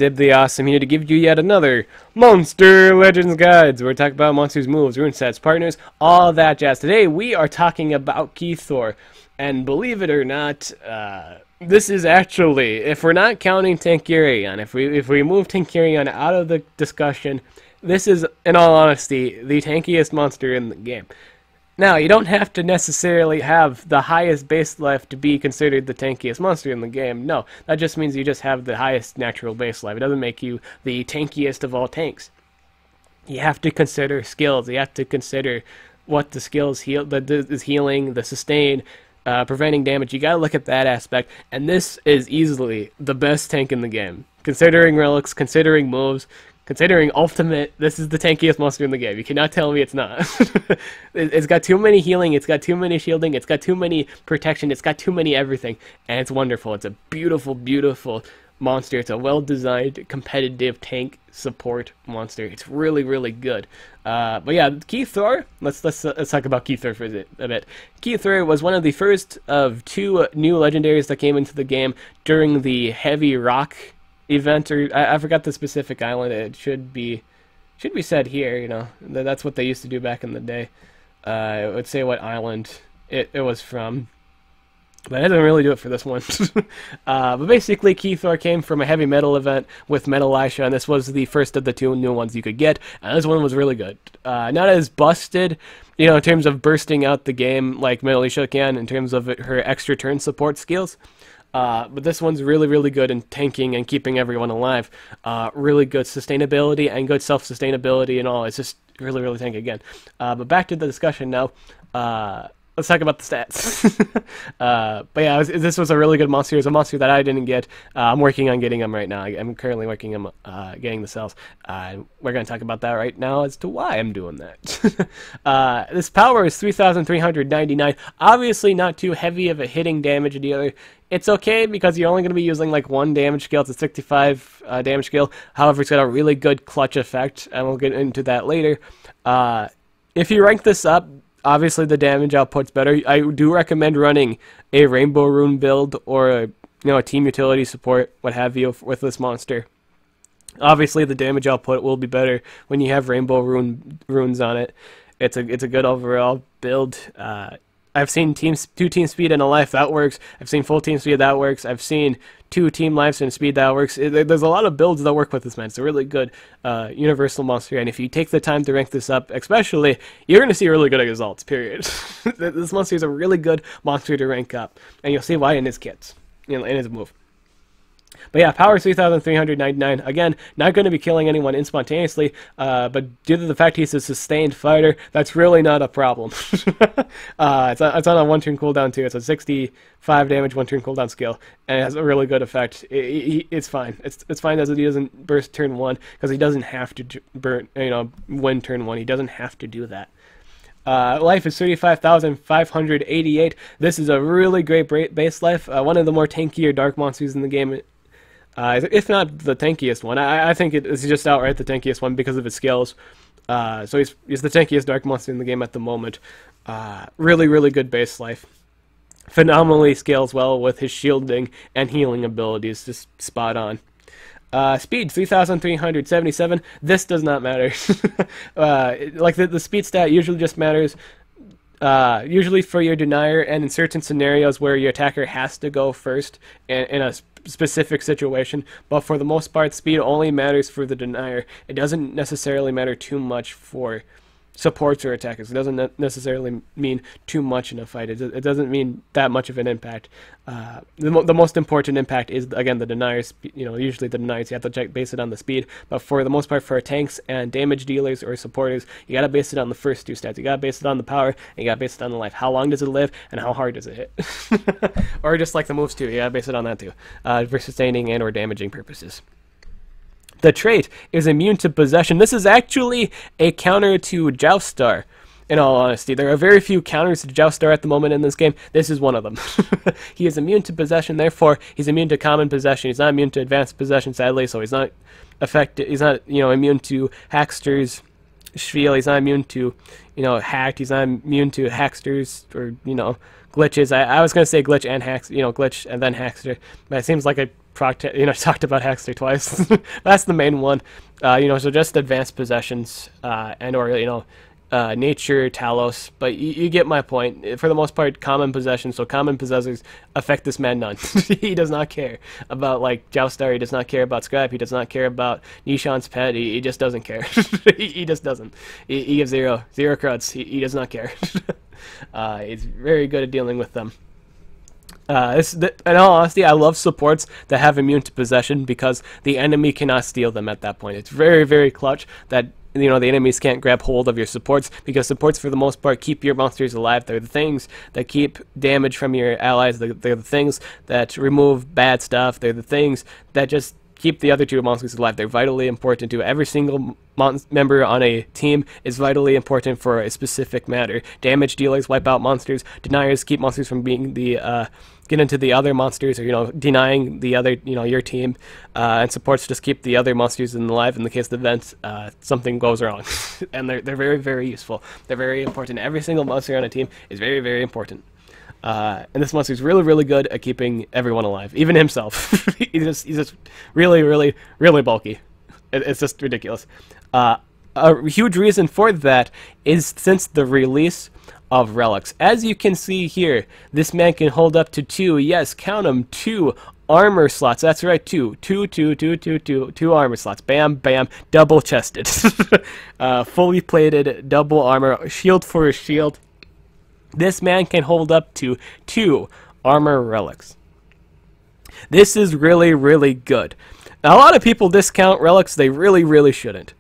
DibtheAwesome here to give you yet another Monster Legends Guides. We're talking about monsters, moves, rune sets, partners, all that jazz. Today we are talking about Keithor, and believe it or not, this is actually, if we're not counting Tankirion, if we move Tankirion out of the discussion, this is, in all honesty, the tankiest monster in the game. Now, you don't have to necessarily have the highest base life to be considered the tankiest monster in the game. No, that just means you just have the highest natural base life. It doesn't make you the tankiest of all tanks. You have to consider skills. You have to consider what the skills is healing, the sustain, preventing damage. You gotta look at that aspect, and this is easily the best tank in the game. Considering relics, considering moves, considering ultimate, this is the tankiest monster in the game. You cannot tell me it's not. It's got too many healing, it's got too many shielding, it's got too many protection, it's got too many everything, and it's wonderful. It's a beautiful, beautiful monster. It's a well-designed, competitive tank support monster. It's really, really good. But yeah, Keithor, let's talk about Keithor for a bit. Keithor was one of the first of two new legendaries that came into the game during the Heavy Rock event, or I forgot the specific island. It should be said here. You know, that's what they used to do back in the day. It would say what island it was from, but it doesn't really do it for this one. But basically, Keithor came from a heavy metal event with Metal Elisha, and this was the first of the two new ones you could get. And this one was really good. Not as busted, you know, in terms of bursting out the game like Metal Elisha can, in terms of her extra turn support skills. But this one's really, really good in tanking and keeping everyone alive. Really good sustainability and good self-sustainability and all. It's just really, really tanky again. But back to the discussion now. Let's talk about the stats. But yeah, this was a really good monster. It was a monster that I didn't get. I'm working on getting them right now. I'm currently working on getting the cells. We're going to talk about that right now as to why I'm doing that. This power is 3,399. Obviously not too heavy of a hitting damage dealer. It's okay because you're only going to be using like one damage scale. It's a 65 damage scale. However, it's got a really good clutch effect, and we'll get into that later. If you rank this up, obviously the damage output's better. I do recommend running a Rainbow Rune build or a team utility support, what have you, with this monster. Obviously the damage output will be better when you have Rainbow runes on it. It's a good overall build. I've seen two team speed and a life, that works. I've seen full team speed, that works. I've seen 2 team lives and speed, that works. There's a lot of builds that work with this, man. It's a really good universal monster, and if you take the time to rank this up, especially, you're going to see really good results, period. This monster is a really good monster to rank up, and you'll see why in his kits, in his move. But yeah, power 3,399. Again, not going to be killing anyone instantaneously, but due to the fact he's a sustained fighter, that's really not a problem. It's on a 1-turn cooldown too. It's a 65 damage 1-turn cooldown skill, and it has a really good effect. It's fine. It's fine as he doesn't burst turn 1, because he doesn't have to win turn 1. He doesn't have to do that. Life is 35,588. This is a really great base life. One of the more tankier dark monsters in the game. If not the tankiest one. I think it's just outright the tankiest one because of his skills. So he's the tankiest dark monster in the game at the moment. Really, really good base life. Phenomenally scales well with his shielding and healing abilities. Just spot on. Speed 3,377. This does not matter. Like the speed stat usually just matters usually for your denier and in certain scenarios where your attacker has to go first in a specific situation, but for the most part speed only matters for the denier. It doesn't necessarily matter too much for supports or attackers. It doesn't necessarily mean too much in a fight. It doesn't mean that much of an impact. The most important impact is, again, the deniers. Usually the deniers, you have to base it on the speed, but for the most part, for tanks and damage dealers or supporters, you gotta base it on the first 2 stats. You gotta base it on the power, and you gotta base it on the life. How long does it live, and how hard does it hit? Or just like the moves too, you gotta base it on that too, for sustaining and or damaging purposes. The trait is immune to possession. This is actually a counter to Joustar, in all honesty. There are very few counters to Joustar at the moment in this game. This is one of them. He is immune to possession, therefore he's immune to common possession. He's not immune to advanced possession, sadly, so he's not affected. He's not, immune to Hackster's Spiel. He's not immune to, hacked. He's not immune to Hacksters or, glitches. I was going to say glitch and hacks, glitch and then Hackster, but it seems like I talked about Hackster twice. That's the main one. So just advanced possessions, and or nature, Talos, but you get my point. For the most part, common possessions, so common possessors affect this man none. He does not care about, like, Joustar, he does not care about Scrap, he does not care about Nishan's pet, he just doesn't care. He just doesn't. He gives zero cruds, he does not care. He's very good at dealing with them. In all honesty, I love supports that have immune to possession because the enemy cannot steal them at that point. It's very, very clutch that the enemies can't grab hold of your supports, because supports for the most part keep your monsters alive. They're the things that keep damage from your allies. They're the things that remove bad stuff. They're the things that just keep the other two monsters alive. They're vitally important to every single member on a team is vitally important for a specific matter. Damage dealers wipe out monsters. Deniers keep monsters from being get into the other monsters, or denying the other your team. And supports just keep the other monsters alive in the case of events something goes wrong. And they're very, very useful. They're very important. Every single monster on a team is very, very important. And this monster is really, really good at keeping everyone alive, even himself. he's just really, really, really bulky. It's just ridiculous. A huge reason for that is since the release of relics. As you can see here, this man can hold up to 2, yes, count them, 2 armor slots. That's right, 2 armor slots. Bam, bam, double chested. Fully plated, double armor, shield for a shield. This man can hold up to 2 armor relics. This is really, really good. Now, a lot of people discount relics. They really, really shouldn't.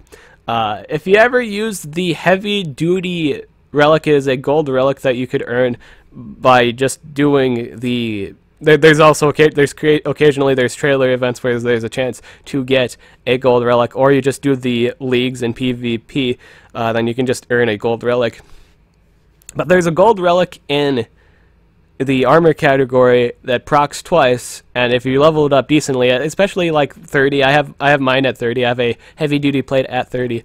If you ever use the heavy-duty relic, it is a gold relic that you could earn by just doing the... There's occasionally there's trailer events where there's a chance to get a gold relic, or you just do the leagues in PvP, then you can just earn a gold relic. But there's a gold relic in the armor category that procs twice, and if you level it up decently, especially like 30, I have mine at 30. I have a heavy duty plate at 30,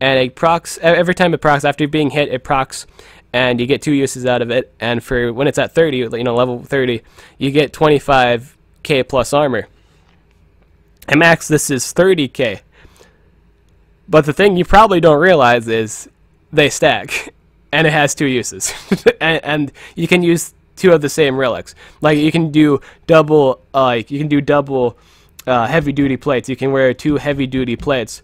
and it procs every time it procs after being hit. It procs, and you get 2 uses out of it. And for when it's at 30, level 30, you get 25k plus armor. At max, this is 30k. But the thing you probably don't realize is they stack. And it has 2 uses. and you can use 2 of the same relics. Like you can do double heavy duty plates. You can wear 2 heavy duty plates.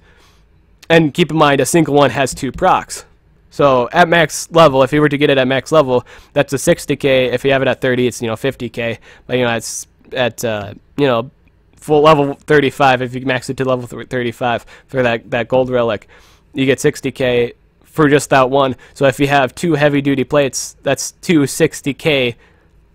And keep in mind, a single one has 2 procs. So at max level, if you were to get it at max level, that's a 60k. If you have it at 30, it's 50k. But it's at full level 35. If you max it to level 35 for that gold relic, you get 60k for just that one. So if you have 2 heavy-duty plates, that's 260k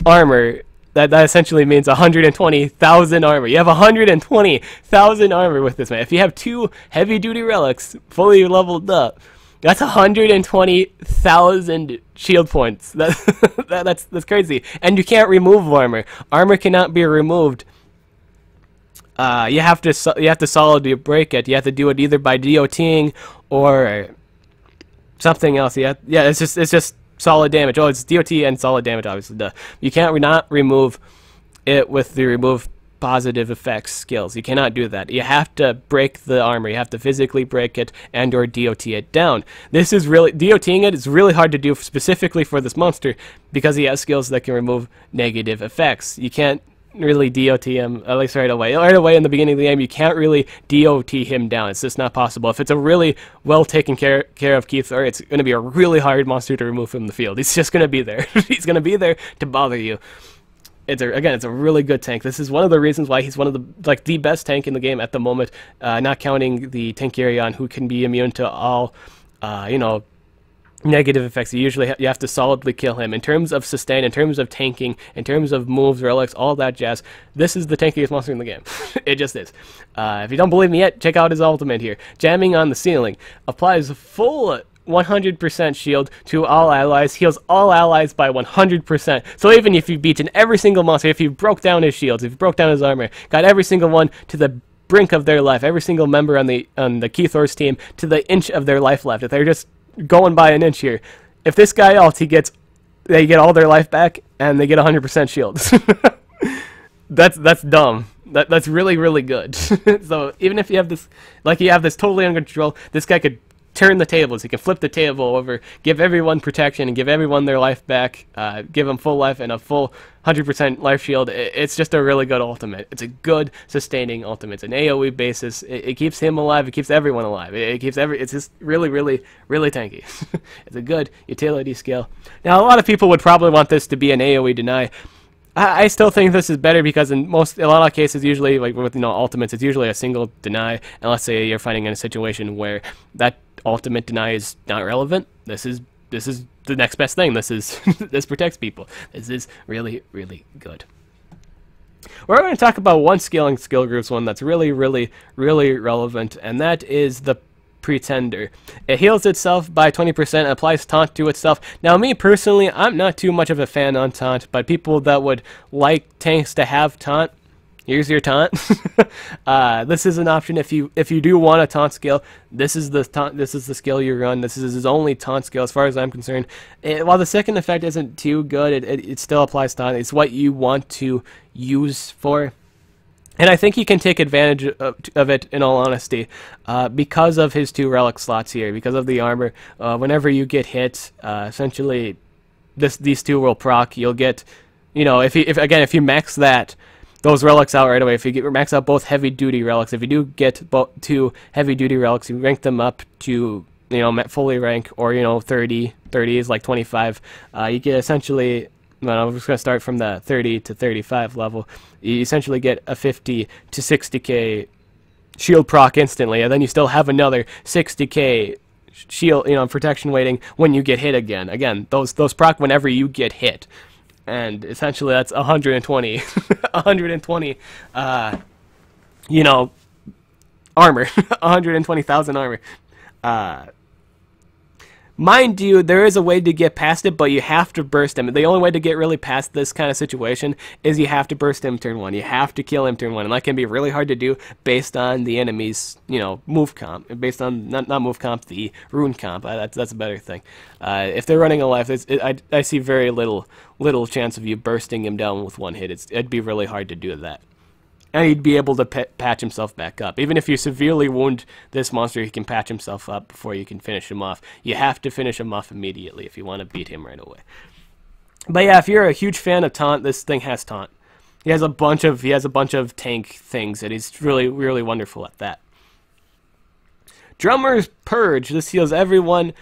armor. That essentially means 120,000 armor. You have 120,000 armor with this man. If you have 2 heavy-duty relics fully leveled up, that's 120,000 shield points. That's crazy. And you can't remove armor. Armor cannot be removed. You have to solidly break it. You have to do it either by DOTing or something else. Yeah, it's just solid damage. Oh, it's DOT and solid damage, obviously. Duh. You can't not remove it with the remove positive effects skills. You cannot do that. You have to break the armor. You have to physically break it and or DOT it down. This is really DOTing it is really hard to do specifically for this monster because he has skills that can remove negative effects. You can't really DOT him, at least right away. Right away in the beginning of the game, you can't really DOT him down. It's just not possible. If it's a really well taken care of Keithor, it's going to be a really hard monster to remove from the field. He's just going to be there. He's going to be there to bother you. It's a really good tank. This is one of the reasons why he's one of the best tank in the game at the moment, not counting the Tankarion, who can be immune to all, negative effects. You have to solidly kill him. In terms of sustain, in terms of tanking, in terms of moves, relics, all that jazz, this is the tankiest monster in the game. It just is. If you don't believe me yet, check out his ultimate here. Jamming on the ceiling. Applies full 100% shield to all allies, heals all allies by 100%. So even if you've beaten every single monster, if you broke down his shields, if you broke down his armor, got every single one to the brink of their life, every single member on the Keithor's team to the inch of their life left, if they're just going by an inch here, if this guy ults, they get all their life back and they get 100% shields. That's dumb. That's really, really good. So even if you have this, like you have this totally under control, this guy could turn the tables. He can flip the table over, give everyone protection, and give everyone their life back, give them full life and a full 100% life shield. It's just a really good ultimate. It's a good sustaining ultimate. It's an AoE basis. It keeps him alive. It keeps everyone alive. It's just really, really, really tanky. It's a good utility skill. Now, a lot of people would probably want this to be an AoE deny. I still think this is better because in a lot of cases, usually like with ultimates, it's usually a single deny. Unless say you're fighting in a situation where that ultimate deny is not relevant. This is the next best thing. This protects people. This is really, really good. We're going to talk about one skill in skill groups, one that's really, really, really relevant, and that is the Pretender. It heals itself by 20%, applies taunt to itself. Now, me personally, I'm not too much of a fan on taunt, but people that would like tanks to have taunt, here's your taunt. This is an option if you do want a taunt skill. This is the skill you run. This is his only taunt skill as far as I'm concerned. While the second effect isn't too good, it still applies taunt. It's what you want to use for. And I think he can take advantage of it, in all honesty, because of his 2 relic slots here, because of the armor. Whenever you get hit, essentially, these 2 will proc. You'll get, if you max those relics out right away, if you max out both heavy-duty relics, if you do get 2 heavy-duty relics, you rank them up to, fully rank, or, 30 is like 25. You get essentially... Well, I'm just going to start from the 30 to 35 level. You essentially get a 50 to 60k shield proc instantly, and then you still have another 60k shield, protection waiting when you get hit again. Again, those proc whenever you get hit, and essentially that's 120, 120, armor, 120,000 armor. Mind you, there is a way to get past it, but you have to burst him. The only way to get really past this kind of situation is you have to burst him turn 1. You have to kill him turn 1, and that can be really hard to do based on the enemy's, move comp. Based on, not move comp, the rune comp. That's a better thing. If they're running a life, I see very little chance of you bursting him down with one hit. It'd be really hard to do that. And he'd be able to patch himself back up. Even if you severely wound this monster, he can patch himself up before you can finish him off. You have to finish him off immediately if you want to beat him right away. But yeah, if you're a huge fan of taunt, this thing has taunt. He has a bunch of tank things, and he's really, really wonderful at that. Drummer's Purge. This heals everyone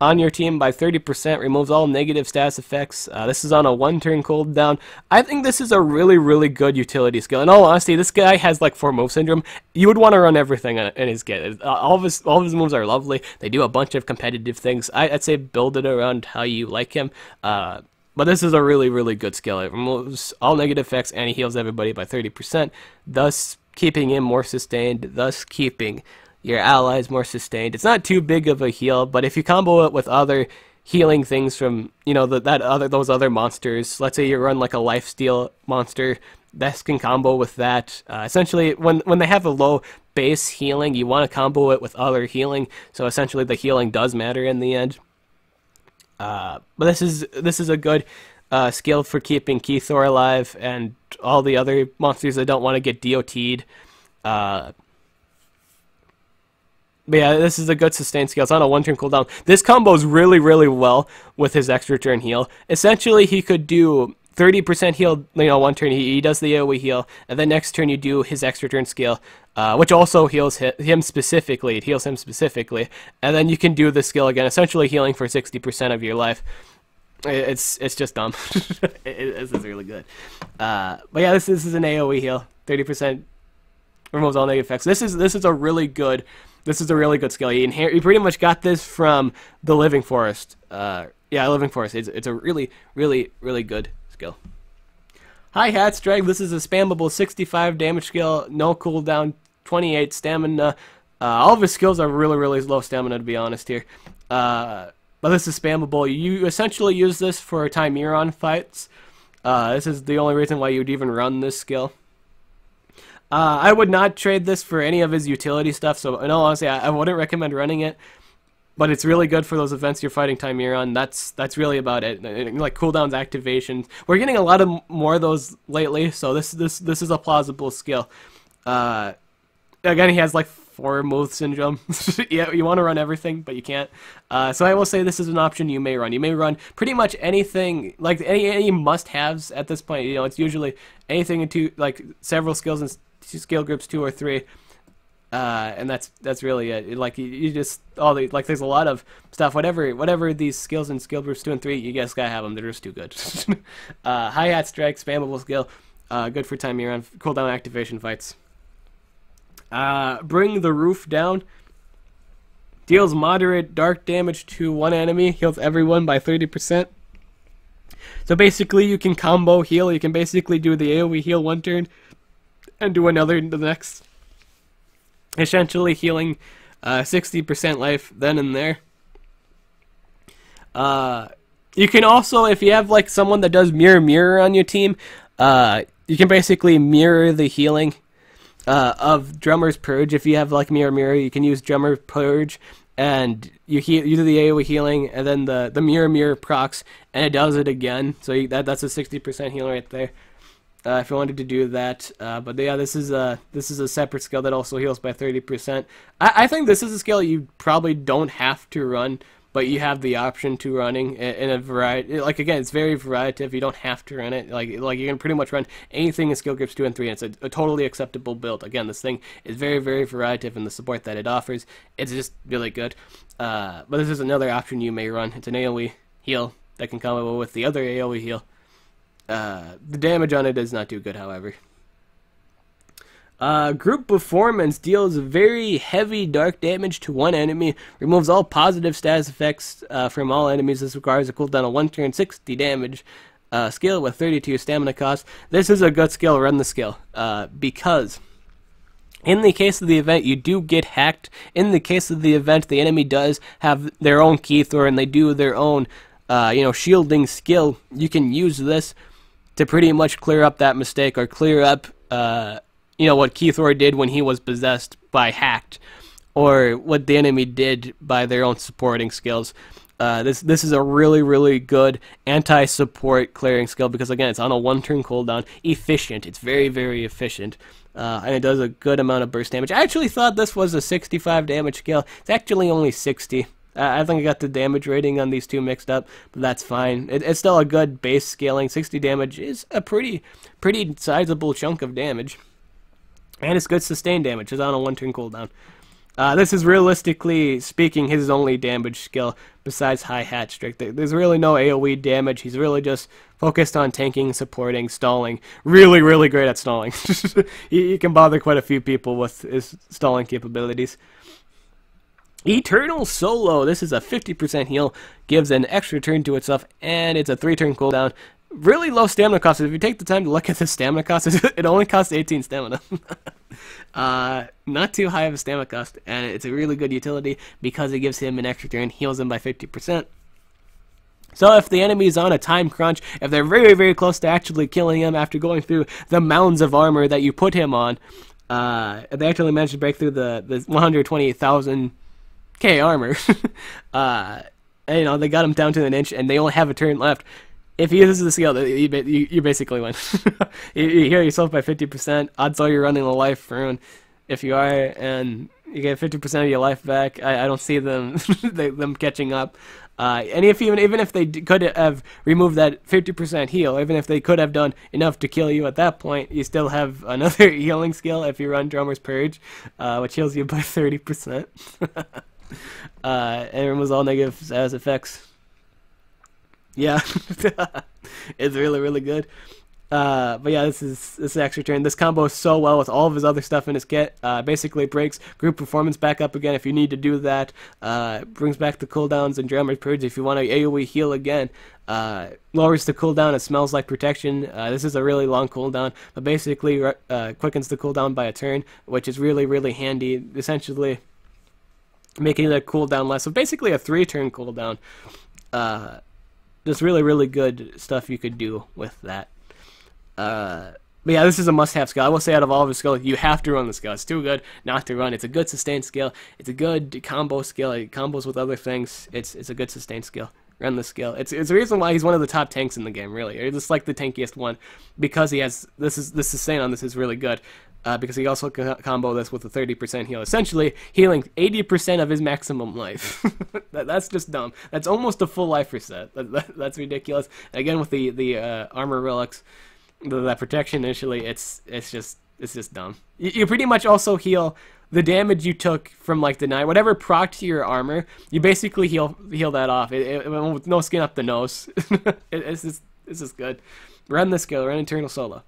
on your team by 30%, removes all negative status effects. This is on a 1-turn cooldown. I think this is a really, really good utility skill. In all honesty, this guy has like 4 move syndrome. You would want to run everything in his kit. All of his moves are lovely. They do a bunch of competitive things. I'd say build it around how you like him. But this is a really, really good skill. It removes all negative effects and he heals everybody by 30%, thus keeping him more sustained, thus keeping your allies more sustained. It's not too big of a heal, but if you combo it with other healing things from, those other monsters, let's say you run like a lifesteal monster, this can combo with that. Essentially, when they have a low base healing, you want to combo it with other healing, so essentially the healing does matter in the end. But this is a good skill for keeping Keithor alive and all the other monsters that don't want to get DOT'd. But yeah, this is a good sustained skill. It's on a 1-turn cooldown. This combos really, really well with his extra turn heal. Essentially, he could do 30% heal, 1 turn. He does the AoE heal, and then next turn you do his extra turn skill, which also heals him specifically. It heals him specifically, and then you can do the skill again, essentially healing for 60% of your life. It's just dumb. This is really good. But yeah, this is an AoE heal. 30% removes all negative effects. This is a really good. This is a really good skill. You pretty much got this from the Living Forest. Yeah, Living Forest. It's a really, really, really good skill. Hi-Hat Strike. This is a spammable 65 damage skill, no cooldown, 28 stamina. All of his skills are really, really low stamina, to be honest here. But this is spammable. You essentially use this for Chimeron fights. This is the only reason why you'd even run this skill. I would not trade this for any of his utility stuff, so in all honesty, I wouldn't recommend running it. but it's really good for those events you're fighting Chimera on. That's really about it. Like cooldowns, activations. We're getting a lot of more of those lately, so this is a plausible skill. Again, he has like 4 move syndrome. Yeah, you want to run everything, but you can't. So I will say this is an option you may run. You may run pretty much anything, like any must-haves at this point. You know, it's usually anything into like several skills and skill groups 2 or 3. And that's really it. Like you just like there's a lot of stuff. Whatever these skills and skill groups 2 and 3, you guys gotta have them. They're just too good. Hi-hat strike, spammable skill, good for timing around cooldown activation fights. Bring the roof down. Deals moderate dark damage to one enemy. Heals everyone by 30%. So basically, you can combo heal. You can basically do the AoE heal one turn and do another the next. Essentially healing 60% life then and there. You can also, if you have like someone that does mirror on your team, you can basically mirror the healing of Drummer's Purge. If you have like mirror, you can use Drummer Purge, and you do the AoE healing, and then the mirror procs, and it does it again. So that's a 60% heal right there. If you wanted to do that, but yeah, this is a separate skill that also heals by 30%. I think this is a skill you probably don't have to run, but you have the option to running in a variety. Like again, it's very variative. You don't have to run it. Like you can pretty much run anything in skill groups 2 and 3, and it's a totally acceptable build. Again, this thing is very variative in the support that it offers. It's just really good. But this is another option you may run. It's an AoE heal that can combo with the other AoE heal. The damage on it is not too good, however. Group Performance deals very heavy dark damage to one enemy, removes all positive status effects from all enemies. This requires a cooldown of 1 turn, 60 damage, skill with 32 stamina cost. This is a good skill, run the skill, because in the case of the event, you do get hacked. In the case of the event, the enemy does have their own Keithor, and they do their own shielding skill. You can use this to pretty much clear up that mistake, or clear up what Keithor did when he was possessed by hacked, or what the enemy did by their own supporting skills. This is a really good anti-support clearing skill, because again, it's on a 1 turn cooldown. Efficient. It's very efficient. And it does a good amount of burst damage. I actually thought this was a 65 damage skill. It's actually only 60. I think I got the damage rating on these two mixed up, but that's fine. It's still a good base scaling. 60 damage is a pretty sizable chunk of damage. And it's good sustained damage. It's on a 1 turn cooldown. This is, realistically speaking, his only damage skill besides Hi-Hat Strike. There's really no AoE damage. He's really just focused on tanking, supporting, stalling. Really great at stalling. He can bother quite a few people with his stalling capabilities. Eternal Solo. This is a 50% heal, gives an extra turn to itself, and it's a 3 turn cooldown. Really low stamina cost. If you take the time to look at the stamina cost, it only costs 18 stamina. Not too high of a stamina cost, and it's a really good utility because it gives him an extra turn, heals him by 50%. So if the enemy is on a time crunch, if they're very close to actually killing him after going through the mounds of armor that you put him on, they actually managed to break through the 128,000 armor. And, they got him down to an inch, and they only have a turn left. If he uses the skill, you basically win. You heal yourself by 50%. Odds are you're running a life rune. If you are, and you get 50% of your life back, I don't see them them catching up. And even if they could have removed that 50% heal, even if they could have done enough to kill you at that point, you still have another healing skill if you run Drummer's Purge, which heals you by 30%. And it removes all negative status effects. Yeah, it's really good. But yeah, this is extra turn. This combo is so well with all of his other stuff in his kit. Basically breaks group performance back up again if you need to do that. Brings back the cooldowns and Drummer's Purge if you want to AoE heal again. Lowers the cooldown. It smells like protection. This is a really long cooldown, but basically quickens the cooldown by a turn, which is really handy. Essentially making the cooldown less. So basically a 3 turn cooldown. Just really good stuff you could do with that. But yeah, this is a must-have skill. I will say out of all of the skills, you have to run the skill. It's too good not to run. It's a good sustained skill. It's a good combo skill. It combos with other things. It's a good sustained skill. Run the skill. It's the reason why he's one of the top tanks in the game, really. Or just like the tankiest one, because he has this sustain on this is really good. Because he also can combo this with a 30% heal, essentially healing 80% of his maximum life. That's just dumb. That's almost a full life reset. That's ridiculous. And again, with the armor relics, that protection initially, it's just dumb. You pretty much also heal the damage you took from like the night, whatever proc to your armor. You basically heal that off. With no skin up the nose. It's just good. Run the skill. Run Eternal Solo.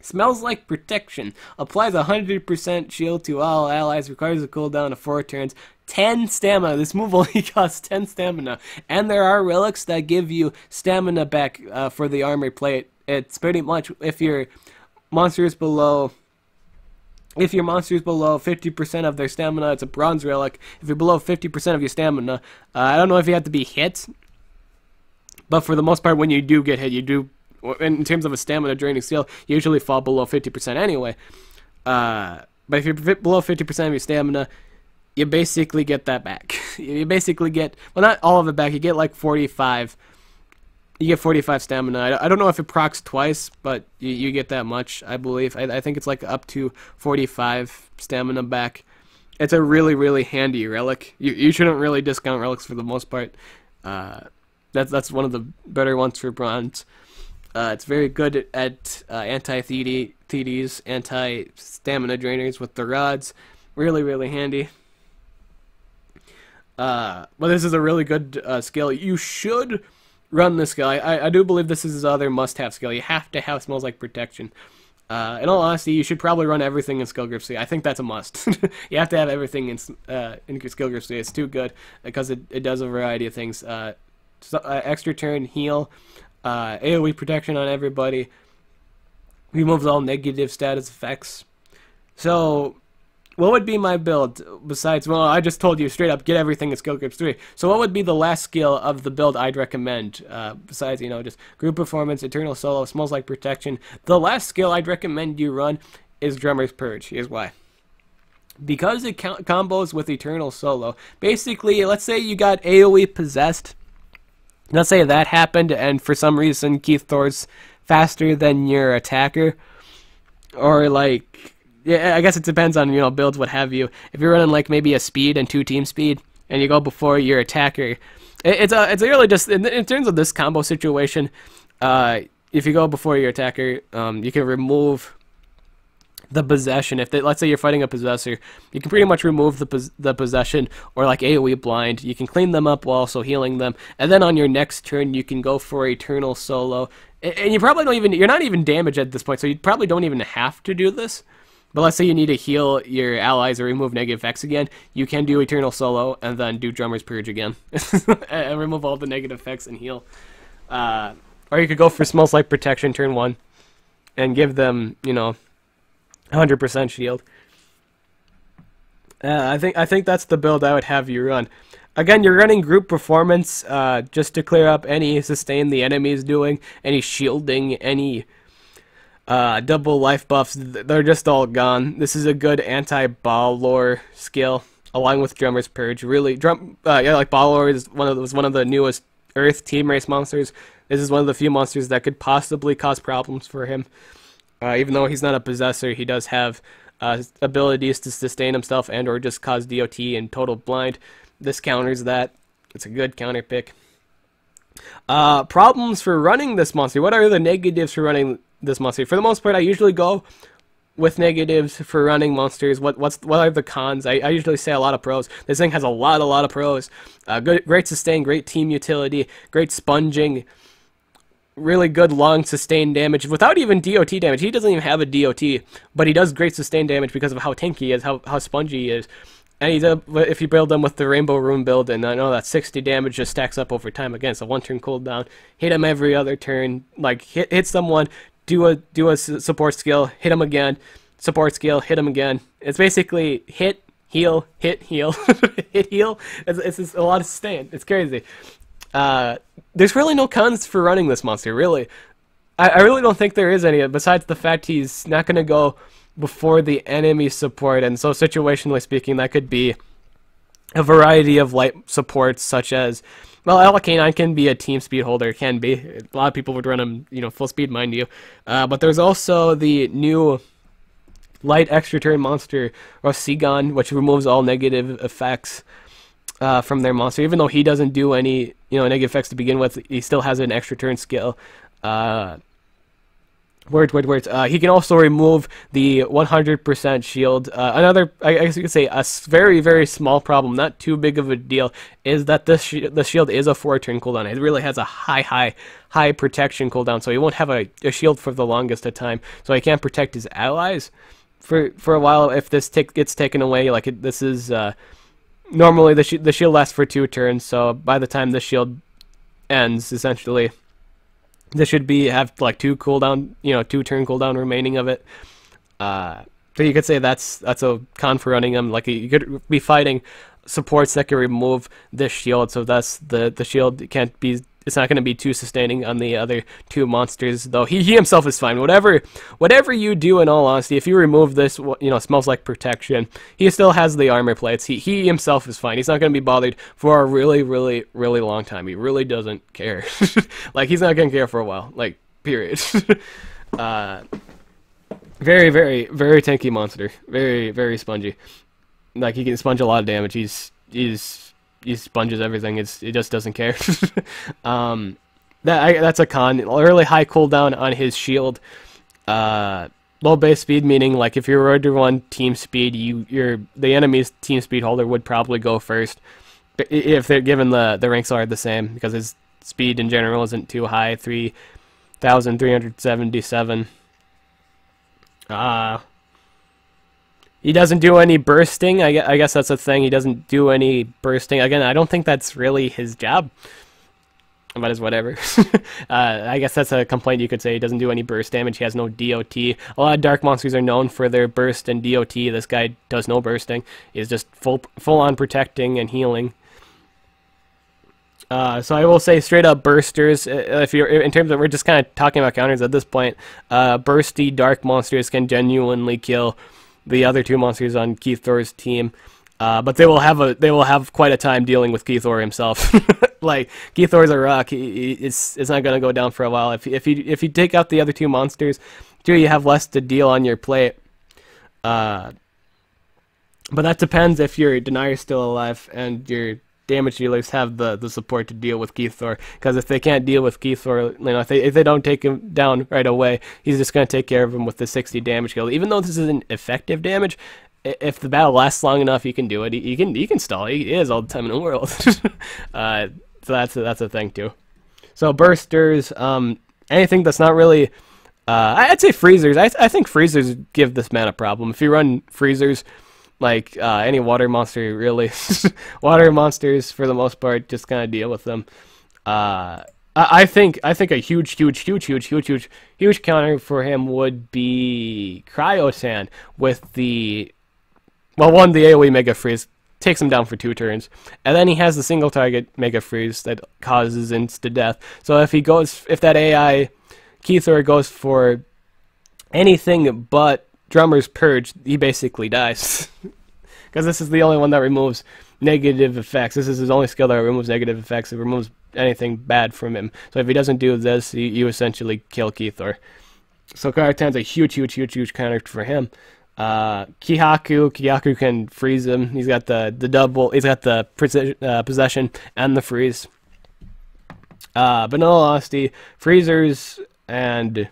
Smells like protection. Applies 100% shield to all allies. Requires a cooldown of 4 turns. 10 stamina. This move only costs 10 stamina. And there are relics that give you stamina back for the armor plate. It's pretty much if your monster is below 50% of their stamina, it's a bronze relic. If you're below 50% of your stamina, I don't know if you have to be hit, but for the most part, when you do get hit, you do. In terms of a stamina draining skill, you usually fall below 50% anyway. But if you're below 50% of your stamina, you basically get that back. You basically get, well, not all of it back. You get like 45. You get 45 stamina. I don't know if it procs twice, but you get that much, I believe. I think it's like up to 45 stamina back. It's a really, really handy relic. You shouldn't really discount relics for the most part. That's one of the better ones for bronze. It's very good at anti-TDs, anti-stamina drainers with the rods. Really, really handy. But this is a really good skill. You should run this skill. I do believe this is his other must-have skill. You have to have Smells Like Protection. In all honesty, you should probably run everything in Skill Grip C. I think that's a must. You have to have everything in Skill Grip C. It's too good because it does a variety of things. Extra turn, heal, AoE protection on everybody, removes all negative status effects. So, what would be my build besides, well, I just told you straight up, get everything in Skill Grips 3. So what would be the last skill of the build I'd recommend, besides, just Group Performance, Eternal Solo, Smells Like Protection? The last skill I'd recommend you run is Drummer's Purge. Here's why. Because it combos with Eternal Solo. Basically, let's say you got AoE possessed. Let's say that happened, and for some reason Keithor's faster than your attacker, or like, yeah, I guess it depends on builds, what have you. If you're running like maybe a speed and 2 team speed, and you go before your attacker, it's really just in terms of this combo situation. If you go before your attacker, you can remove the possession. Let's say you're fighting a possessor, you can pretty much remove the possession or like AoE blind. You can clean them up while also healing them, and then on your next turn you can go for Eternal Solo. And you probably you're not even damaged at this point, so you probably don't even have to do this. But let's say you need to heal your allies or remove negative effects again, you can do Eternal Solo and then do Drummer's Purge again and remove all the negative effects and heal. Or you could go for Smells Like Protection turn 1 and give them 100% shield. I think that's the build I would have you run. Again, you're running Group Performance just to clear up any sustain the enemy is doing, any shielding, any double life buffs. They're just all gone. This is a good anti-Ball lore skill, along with Drummer's Purge. Really, like Ball lore was one of the newest Earth Team Race monsters. This is one of the few monsters that could possibly cause problems for him. Even though he's not a possessor, he does have abilities to sustain himself and or just cause DOT and total blind. This counters that. It's a good counter pick. Problems for running this monster. What are the negatives for running this monster? For the most part, I usually go with negatives for running monsters. What are the cons? I usually say a lot of pros. This thing has a lot of pros. Great sustain, great team utility, great sponging, really good long sustained damage without even DOT damage. He doesn't even have a DOT, but he does great sustained damage because of how tanky he is, how spongy he is. And if you build them with the Rainbow Rune build, and I know that 60 damage just stacks up over time again, so 1 turn cooldown, hit him every other turn, like hit someone, do a support skill, hit him again, support skill, hit him again. It's basically hit, heal, hit, heal, hit, heal. It's just a lot of sustain. It's crazy. There's really no cons for running this monster, really. I really don't think there is any, besides the fact he's not going to go before the enemy support, and so situationally speaking, that could be a variety of light supports, such as, well, L-Canine can be a team speed holder, it can be. A lot of people would run him, full speed, mind you. But there's also the new light extra turn monster, Rosigon, which removes all negative effects from their monster. Even though he doesn't do any, negative effects to begin with, he still has an extra turn skill. Words. He can also remove the 100% shield. Another, I guess you could say, a very, very small problem, not too big of a deal, is that the shield is a 4-turn cooldown. It really has a high protection cooldown, so he won't have a shield for the longest of time. So he can't protect his allies for a while if this gets taken away. Like this is normally the shield lasts for 2 turns, so by the time the shield ends, essentially, this should have like 2 turn cooldown remaining of it. So you could say that's a con for running him. Like you could be fighting supports that can remove this shield, so thus the shield can't be. It's not going to be too sustaining on the other 2 monsters, though he himself is fine. Whatever you do, in all honesty, if you remove this, smells like protection, he still has the armor plates. He himself is fine. He's not going to be bothered for a really, really, really long time. He really doesn't care. Like, he's not going to care for a while. Like, period. Very, very, very tanky monster. Very, very spongy. Like, he can sponge a lot of damage. He sponges everything. It just doesn't care. That's a con. Really high cooldown on his shield. Low base speed, meaning like if you're to run team speed, the enemy's team speed holder would probably go first if they're given the ranks are the same, because his speed in general isn't too high. 3,377. He doesn't do any bursting. I guess that's a thing. He doesn't do any bursting. Again, I don't think that's really his job. But it's whatever. I guess that's a complaint you could say. He doesn't do any burst damage. He has no DOT. A lot of dark monsters are known for their burst and DOT. This guy does no bursting. He's just full on protecting and healing. So I will say straight up bursters. If you're in terms of, we're just kind of talking about counters at this point. Bursty dark monsters can genuinely kill the other 2 monsters on Keithor's team, but they will have quite a time dealing with Keithor himself. Like, Keithor's a rock. It's not gonna go down for a while. If you take out the other 2 monsters, you have less to deal on your plate. But that depends if your denier's still alive and your damage dealers have the support to deal with Keithor. Because if they can't deal with Keithor, if they don't take him down right away, he's just going to take care of him with the 60 damage kill. Even though this isn't effective damage, if the battle lasts long enough, he can do it. He can stall. He is all the time in the world. So that's a thing too. So bursters, anything that's not really, I'd say freezers. I think freezers give this man a problem. If you run freezers, like any water monster, really. Water monsters, for the most part, just kind of deal with them. I think a huge counter for him would be Cryosan with the, well, one, the AoE Mega Freeze takes him down for 2 turns, and then he has the single target Mega Freeze that causes insta death. So if that AI Keithor goes for anything but Drummer's Purge, he basically dies. Because this is the only one that removes negative effects. This is his only skill that removes negative effects. It removes anything bad from him. So if he doesn't do this, you essentially kill Keithor. So Karatan's a huge counter for him. Kihaku can freeze him. He's got the double. He's got the possession and the freeze. But in all honesty, freezers and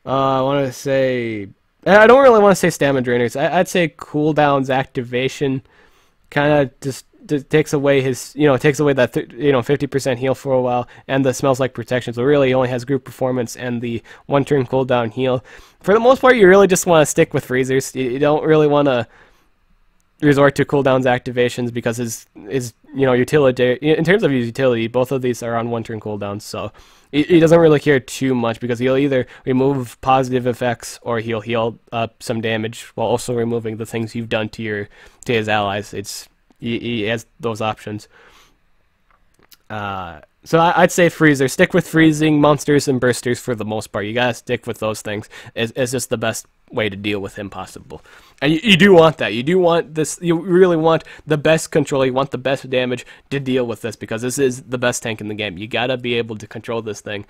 I want to say, I don't really want to say stamina drainers. I'd say cooldowns activation kind of just takes away his, takes away that 50% heal for a while, and the smells like protection. So really, he only has group performance and the 1-turn cooldown heal. For the most part, you really just want to stick with freezers. You don't really want to resort to cooldowns activations because his utility, in terms of his utility, both of these are on 1-turn cooldowns. So he doesn't really care too much because he'll either remove positive effects or he'll heal up some damage while also removing the things you've done to his allies. He has those options. So I'd say freezer. Stick with freezing monsters and bursters for the most part. You gotta stick with those things. It's just the best way to deal with him possible. And you do want that. You do want this. You really want the best control. You want the best damage to deal with this, because this is the best tank in the game. You gotta be able to control this thing,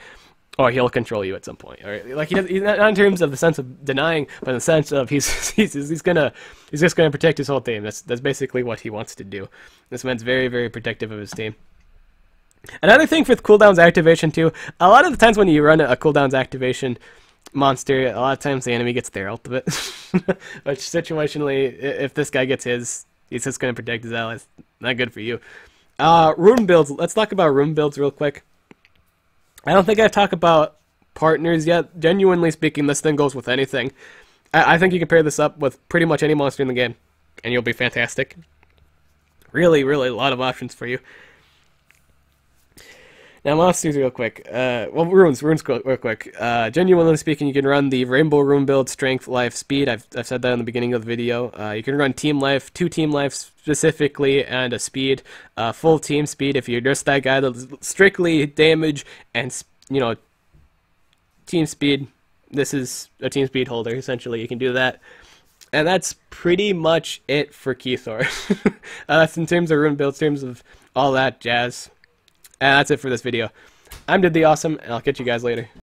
or he'll control you at some point. All right? Like he's not in terms of the sense of denying, but in the sense of he's just gonna protect his whole team. That's basically what he wants to do. This man's very, very protective of his team. Another thing with cooldowns activation too, a lot of the times when you run a cooldowns activation monster, a lot of times the enemy gets their ultimate. Which situationally, if this guy gets his, he's just going to protect his allies. Not good for you. Rune builds, let's talk about rune builds real quick. I don't think I've talked about partners yet. Genuinely speaking, this thing goes with anything. I think you can pair this up with pretty much any monster in the game, and you'll be fantastic. Really, really a lot of options for you. Now, monsters real quick. Well, runes real quick. Genuinely speaking, you can run the Rainbow Rune build, Strength, Life, Speed. I've said that in the beginning of the video. You can run Team Life, 2 Team Life specifically, and a Speed. Full Team Speed if you're just that guy that's strictly damage and, you know, Team Speed. This is a Team Speed holder, essentially. You can do that. And that's pretty much it for Keithor. That's in terms of rune builds, in terms of all that jazz. And that's it for this video. I'm DibtheAwesome, and I'll catch you guys later.